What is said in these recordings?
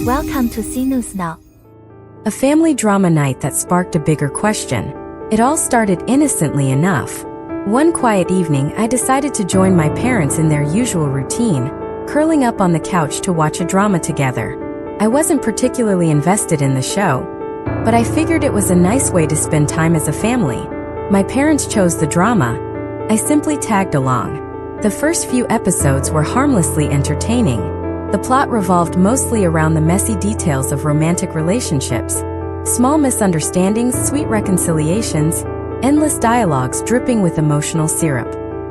Welcome to C News Now. A family drama night that sparked a bigger question. It all started innocently enough. One quiet evening, I decided to join my parents in their usual routine, curling up on the couch to watch a drama together. I wasn't particularly invested in the show, but I figured it was a nice way to spend time as a family. My parents chose the drama. I simply tagged along. The first few episodes were harmlessly entertaining. The plot revolved mostly around the messy details of romantic relationships. Small misunderstandings, sweet reconciliations, endless dialogues dripping with emotional syrup.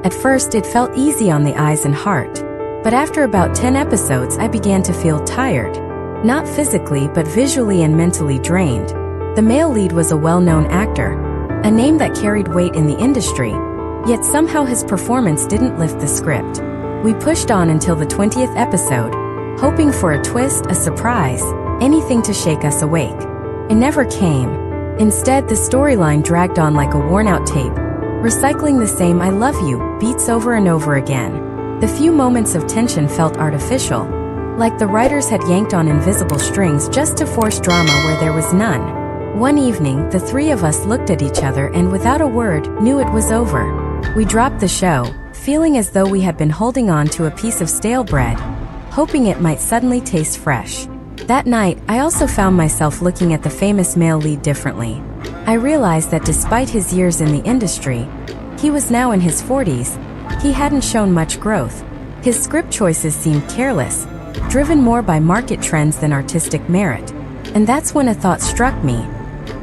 At first, it felt easy on the eyes and heart. But after about 10 episodes, I began to feel tired. Not physically, but visually and mentally drained. The male lead was a well-known actor, a name that carried weight in the industry, yet somehow his performance didn't lift the script. We pushed on until the 20th episode, hoping for a twist, a surprise, anything to shake us awake. It never came. Instead, the storyline dragged on like a worn-out tape, recycling the same "I love you" beats over and over again. The few moments of tension felt artificial, like the writers had yanked on invisible strings just to force drama where there was none. One evening, the three of us looked at each other and without a word, knew it was over. We dropped the show, feeling as though we had been holding on to a piece of stale bread, hoping it might suddenly taste fresh. That night, I also found myself looking at the famous male lead differently. I realized that despite his years in the industry, he was now in his 40s, he hadn't shown much growth. His script choices seemed careless, driven more by market trends than artistic merit. And that's when a thought struck me.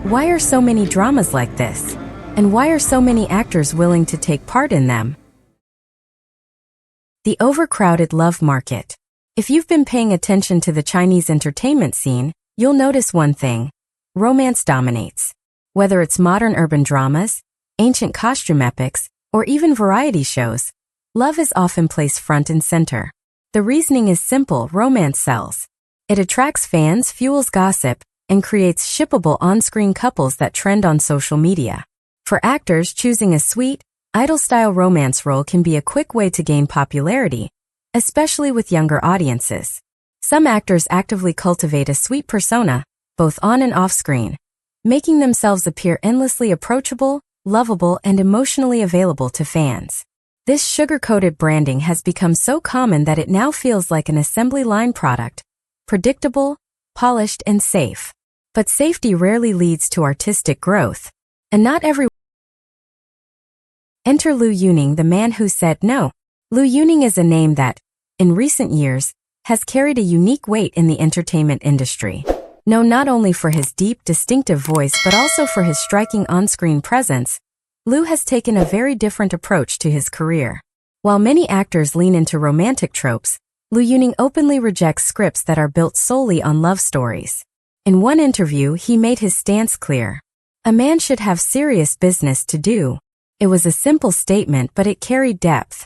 Why are so many dramas like this? And why are so many actors willing to take part in them? The overcrowded love market. If you've been paying attention to the Chinese entertainment scene, you'll notice one thing. Romance dominates. Whether it's modern urban dramas, ancient costume epics, or even variety shows, love is often placed front and center. The reasoning is simple: romance sells. It attracts fans, fuels gossip, and creates shippable on-screen couples that trend on social media. For actors, choosing a sweet, idol-style romance role can be a quick way to gain popularity, especially with younger audiences. Some actors actively cultivate a sweet persona, both on and off screen, making themselves appear endlessly approachable, lovable, and emotionally available to fans. This sugar-coated branding has become so common that it now feels like an assembly line product, predictable, polished, and safe. But safety rarely leads to artistic growth. And not everyone. Enter Liu Yuning, the man who said no. Liu Yuning is a name that, in recent years, has carried a unique weight in the entertainment industry. Known not only for his deep, distinctive voice but also for his striking on-screen presence, Liu has taken a very different approach to his career. While many actors lean into romantic tropes, Liu Yuning openly rejects scripts that are built solely on love stories. In one interview, he made his stance clear. A man should have serious business to do. It was a simple statement, but it carried depth.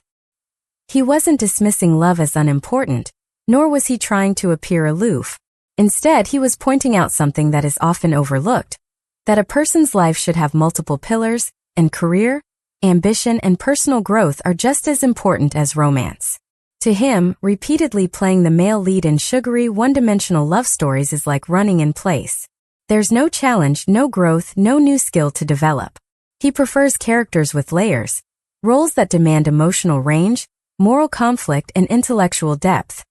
He wasn't dismissing love as unimportant, nor was he trying to appear aloof. Instead, he was pointing out something that is often overlooked, that a person's life should have multiple pillars, and career, ambition, and personal growth are just as important as romance. To him, repeatedly playing the male lead in sugary, one-dimensional love stories is like running in place. There's no challenge, no growth, no new skill to develop. He prefers characters with layers, roles that demand emotional range, moral conflict, and intellectual depth.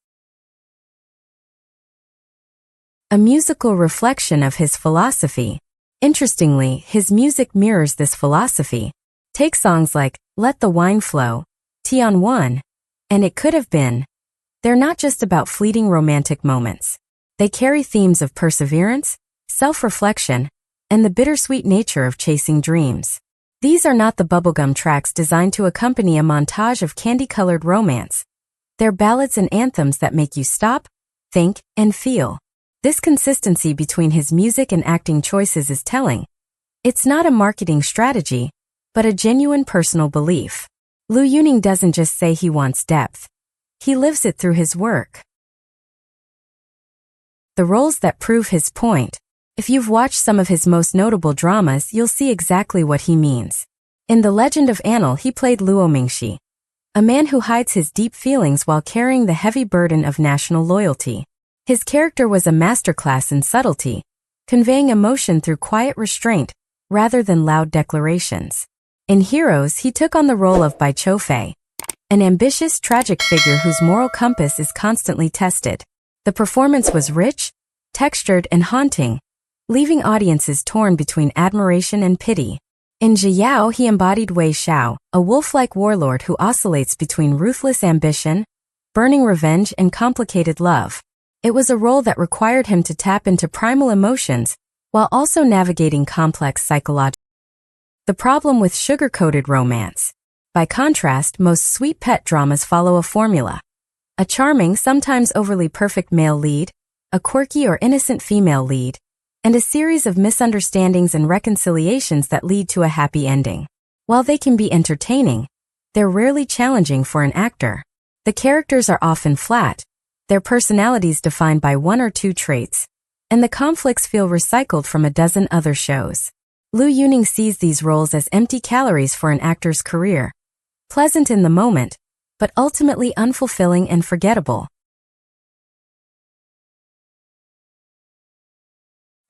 A musical reflection of his philosophy. Interestingly, his music mirrors this philosophy. Take songs like Let the Wine Flow, Tian Wan, and It Could Have Been. They're not just about fleeting romantic moments. They carry themes of perseverance, self-reflection, and the bittersweet nature of chasing dreams. These are not the bubblegum tracks designed to accompany a montage of candy-colored romance. They're ballads and anthems that make you stop, think, and feel. This consistency between his music and acting choices is telling. It's not a marketing strategy, but a genuine personal belief. Liu Yuning doesn't just say he wants depth. He lives it through his work. The roles that prove his point. If you've watched some of his most notable dramas, you'll see exactly what he means. In The Legend of Annal, he played Luo Mingxi, a man who hides his deep feelings while carrying the heavy burden of national loyalty. His character was a masterclass in subtlety, conveying emotion through quiet restraint rather than loud declarations. In Heroes, he took on the role of Bai Choufei, an ambitious, tragic figure whose moral compass is constantly tested. The performance was rich, textured, and haunting, leaving audiences torn between admiration and pity. In Zhiyao, he embodied Wei Shao, a wolf-like warlord who oscillates between ruthless ambition, burning revenge, and complicated love. It was a role that required him to tap into primal emotions while also navigating complex psychological. The problem with sugar-coated romance. By contrast, most sweet pet dramas follow a formula. A charming, sometimes overly perfect male lead, a quirky or innocent female lead, and a series of misunderstandings and reconciliations that lead to a happy ending. While they can be entertaining, they're rarely challenging for an actor. The characters are often flat, their personalities defined by one or two traits, and the conflicts feel recycled from a dozen other shows. Liu Yuning sees these roles as empty calories for an actor's career, pleasant in the moment, but ultimately unfulfilling and forgettable.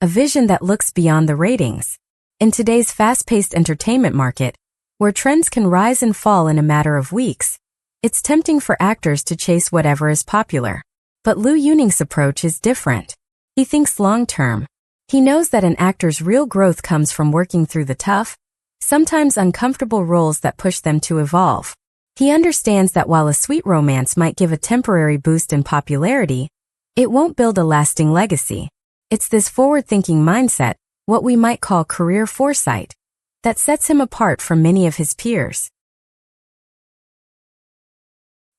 A vision that looks beyond the ratings. In today's fast-paced entertainment market, where trends can rise and fall in a matter of weeks, it's tempting for actors to chase whatever is popular. But Liu Yuning's approach is different. He thinks long-term. He knows that an actor's real growth comes from working through the tough, sometimes uncomfortable roles that push them to evolve. He understands that while a sweet romance might give a temporary boost in popularity, it won't build a lasting legacy. It's this forward-thinking mindset, what we might call career foresight, that sets him apart from many of his peers.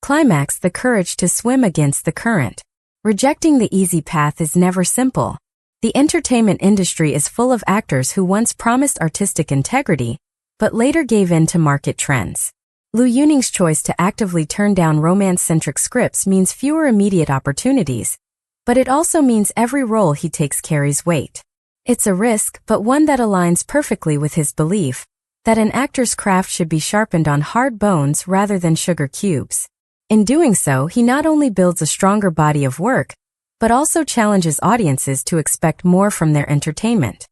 Climax: the courage to swim against the current. Rejecting the easy path is never simple. The entertainment industry is full of actors who once promised artistic integrity, but later gave in to market trends. Liu Yuning's choice to actively turn down romance-centric scripts means fewer immediate opportunities, but it also means every role he takes carries weight. It's a risk, but one that aligns perfectly with his belief that an actor's craft should be sharpened on hard bones rather than sugar cubes. In doing so, he not only builds a stronger body of work, but also challenges audiences to expect more from their entertainment.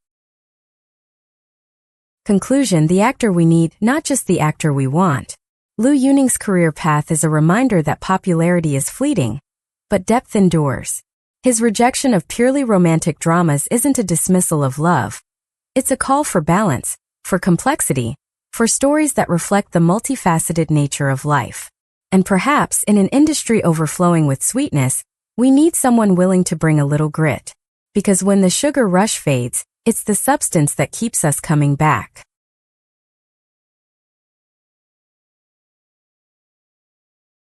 Conclusion: the actor we need, not just the actor we want. Liu Yuning's career path is a reminder that popularity is fleeting, but depth endures. His rejection of purely romantic dramas isn't a dismissal of love. It's a call for balance, for complexity, for stories that reflect the multifaceted nature of life. And perhaps, in an industry overflowing with sweetness, we need someone willing to bring a little grit. Because when the sugar rush fades, it's the substance that keeps us coming back.